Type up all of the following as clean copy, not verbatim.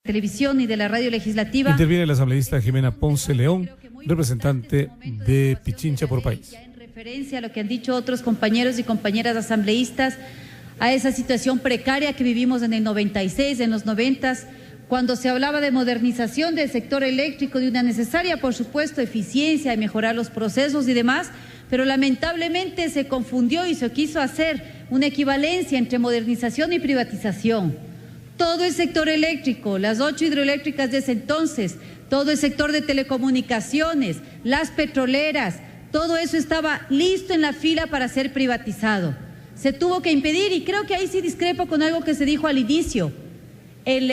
Televisión y de la radio legislativa. Interviene la asambleísta Jimena Ponce León, representante de Pichincha por País. Ya en referencia a lo que han dicho otros compañeros y compañeras asambleístas, a esa situación precaria que vivimos en el 96, en los 90, cuando se hablaba de modernización del sector eléctrico, de una necesaria, por supuesto, eficiencia, de mejorar los procesos y demás, pero lamentablemente se confundió y se quiso hacer una equivalencia entre modernización y privatización. Todo el sector eléctrico, las 8 hidroeléctricas de ese entonces, todo el sector de telecomunicaciones, las petroleras, todo eso estaba listo en la fila para ser privatizado. Se tuvo que impedir, y creo que ahí sí discrepo con algo que se dijo al inicio.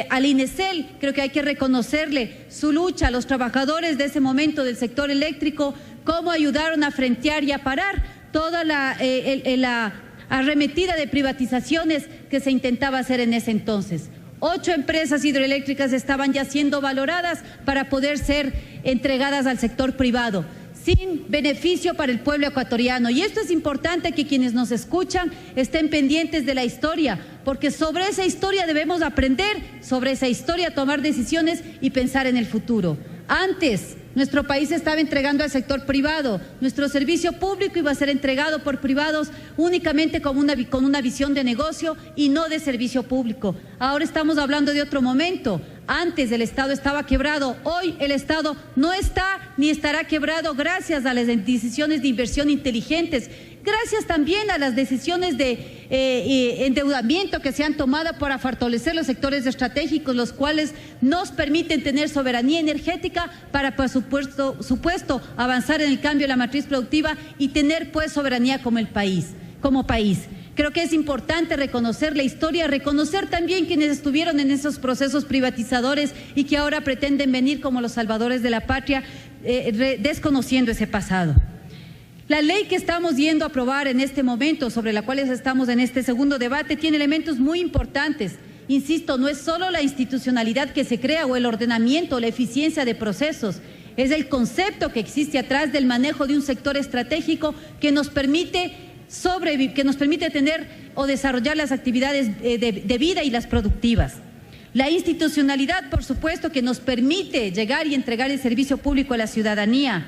Al INESEL, creo que hay que reconocerle su lucha a los trabajadores de ese momento del sector eléctrico, cómo ayudaron a frentear y a parar toda la arremetida de privatizaciones que se intentaba hacer en ese entonces. 8 empresas hidroeléctricas estaban ya siendo valoradas para poder ser entregadas al sector privado, sin beneficio para el pueblo ecuatoriano. Y esto es importante que quienes nos escuchan estén pendientes de la historia, porque sobre esa historia debemos aprender, sobre esa historia tomar decisiones y pensar en el futuro. Antes, nuestro país estaba entregando al sector privado, nuestro servicio público iba a ser entregado por privados únicamente con una visión de negocio y no de servicio público. Ahora estamos hablando de otro momento. Antes el Estado estaba quebrado, hoy el Estado no está ni estará quebrado gracias a las decisiones de inversión inteligentes, gracias también a las decisiones de endeudamiento que se han tomado para fortalecer los sectores estratégicos, los cuales nos permiten tener soberanía energética para, por supuesto, avanzar en el cambio de la matriz productiva y tener pues soberanía como país. Creo que es importante reconocer la historia, reconocer también quienes estuvieron en esos procesos privatizadores y que ahora pretenden venir como los salvadores de la patria, desconociendo ese pasado. La ley que estamos yendo a aprobar en este momento, sobre la cual estamos en este segundo debate, tiene elementos muy importantes. Insisto, no es solo la institucionalidad que se crea o el ordenamiento o la eficiencia de procesos, es el concepto que existe atrás del manejo de un sector estratégico que nos permite tener o desarrollar las actividades de vida y las productivas. La institucionalidad, por supuesto, que nos permite llegar y entregar el servicio público a la ciudadanía,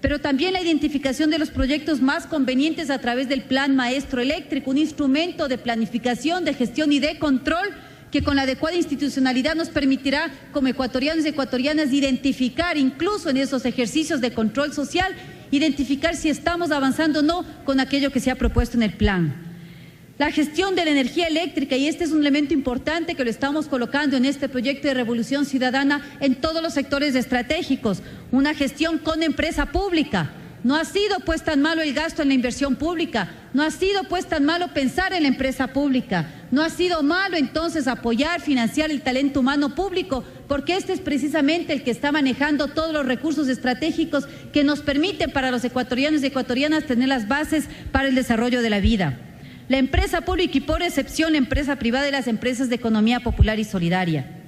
pero también la identificación de los proyectos más convenientes a través del Plan Maestro Eléctrico, un instrumento de planificación, de gestión y de control que con la adecuada institucionalidad nos permitirá, como ecuatorianos y ecuatorianas, identificar incluso en esos ejercicios de control social, identificar si estamos avanzando o no con aquello que se ha propuesto en el plan. La gestión de la energía eléctrica, y este es un elemento importante que lo estamos colocando en este proyecto de Revolución Ciudadana en todos los sectores estratégicos, una gestión con empresa pública. No ha sido pues tan malo el gasto en la inversión pública, no ha sido pues tan malo pensar en la empresa pública, no ha sido malo entonces apoyar, financiar el talento humano público, porque este es precisamente el que está manejando todos los recursos estratégicos que nos permiten para los ecuatorianos y ecuatorianas tener las bases para el desarrollo de la vida. La empresa pública y por excepción la empresa privada y las empresas de economía popular y solidaria.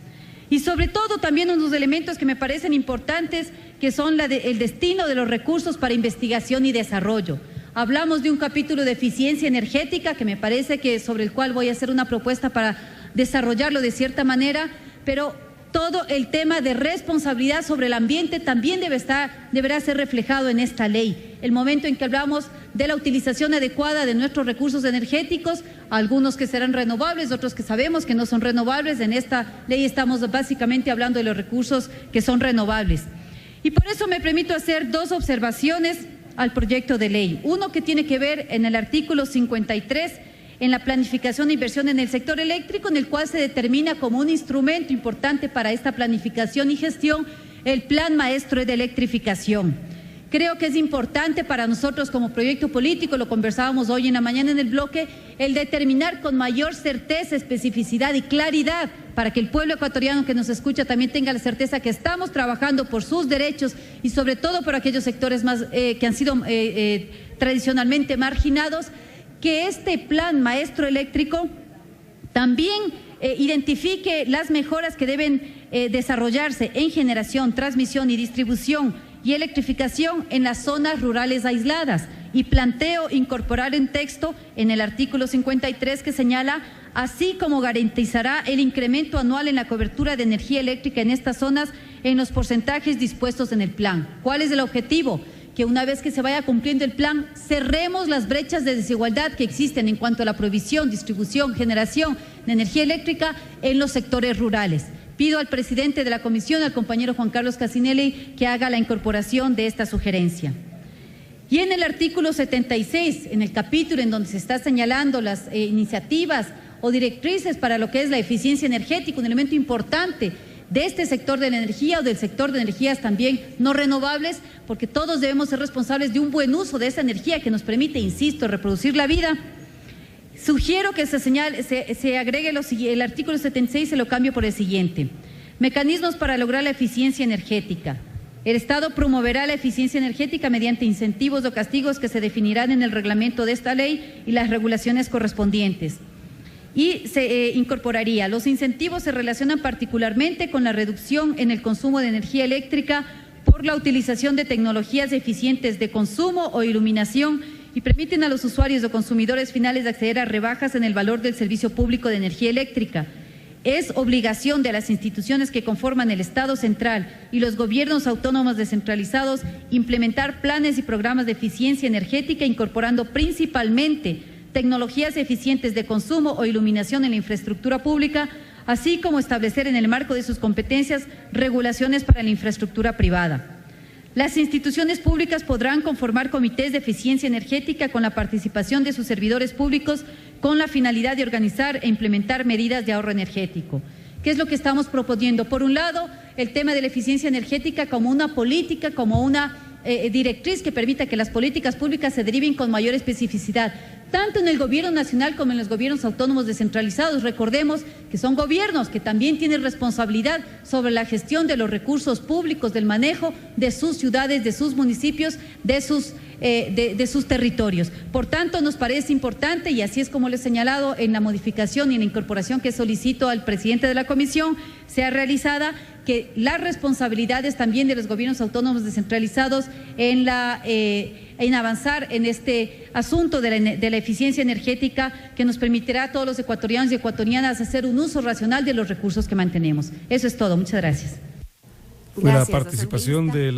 Y sobre todo también unos elementos que me parecen importantes, que son el destino de los recursos para investigación y desarrollo. Hablamos de un capítulo de eficiencia energética que me parece que sobre el cual voy a hacer una propuesta para desarrollarlo de cierta manera, pero todo el tema de responsabilidad sobre el ambiente también deberá ser reflejado en esta ley. El momento en que hablamos de la utilización adecuada de nuestros recursos energéticos, algunos que serán renovables, otros que sabemos que no son renovables. En esta ley estamos básicamente hablando de los recursos que son renovables. Y por eso me permito hacer 2 observaciones al proyecto de ley. Uno que tiene que ver en el artículo 53, en la planificación de inversión en el sector eléctrico, en el cual se determina como un instrumento importante para esta planificación y gestión el Plan Maestro de Electrificación. Creo que es importante para nosotros como proyecto político, lo conversábamos hoy en la mañana en el bloque, el determinar con mayor certeza, especificidad y claridad para que el pueblo ecuatoriano que nos escucha también tenga la certeza que estamos trabajando por sus derechos y sobre todo por aquellos sectores que han sido tradicionalmente marginados, que este Plan Maestro Eléctrico también identifique las mejoras que deben desarrollarse en generación, transmisión y distribución y electrificación en las zonas rurales aisladas, y planteo incorporar en texto en el artículo 53 que señala así como garantizará el incremento anual en la cobertura de energía eléctrica en estas zonas en los porcentajes dispuestos en el plan. ¿Cuál es el objetivo? Que una vez que se vaya cumpliendo el plan, cerremos las brechas de desigualdad que existen en cuanto a la provisión, distribución, generación de energía eléctrica en los sectores rurales. Pido al presidente de la comisión, al compañero Juan Carlos Cassinelli, que haga la incorporación de esta sugerencia. Y en el artículo 76, en el capítulo en donde se está señalando las iniciativas o directrices para lo que es la eficiencia energética, un elemento importante de este sector de la energía o del sector de energías también no renovables, porque todos debemos ser responsables de un buen uso de esa energía que nos permite, insisto, reproducir la vida. Sugiero que se agregue el artículo 76, se lo cambio por el siguiente. Mecanismos para lograr la eficiencia energética. El Estado promoverá la eficiencia energética mediante incentivos o castigos que se definirán en el reglamento de esta ley y las regulaciones correspondientes. Y se incorporaría, los incentivos se relacionan particularmente con la reducción en el consumo de energía eléctrica por la utilización de tecnologías eficientes de consumo o iluminación y permiten a los usuarios o consumidores finales acceder a rebajas en el valor del servicio público de energía eléctrica. Es obligación de las instituciones que conforman el Estado central y los gobiernos autónomos descentralizados implementar planes y programas de eficiencia energética incorporando principalmente tecnologías eficientes de consumo o iluminación en la infraestructura pública, así como establecer en el marco de sus competencias regulaciones para la infraestructura privada. Las instituciones públicas podrán conformar comités de eficiencia energética con la participación de sus servidores públicos con la finalidad de organizar e implementar medidas de ahorro energético. ¿Qué es lo que estamos proponiendo? Por un lado, el tema de la eficiencia energética como una política, como una directriz que permita que las políticas públicas se deriven con mayor especificidad, tanto en el gobierno nacional como en los gobiernos autónomos descentralizados. Recordemos que son gobiernos que también tienen responsabilidad sobre la gestión de los recursos públicos, del manejo de sus ciudades, de sus municipios, de sus territorios. Por tanto, nos parece importante, y así es como lo he señalado en la modificación y en la incorporación que solicito al presidente de la comisión, sea realizada, que las responsabilidades también de los gobiernos autónomos descentralizados en avanzar en este asunto de la eficiencia energética que nos permitirá a todos los ecuatorianos y ecuatorianas hacer un uso racional de los recursos que mantenemos. Eso es todo. Muchas gracias. Fue la participación de la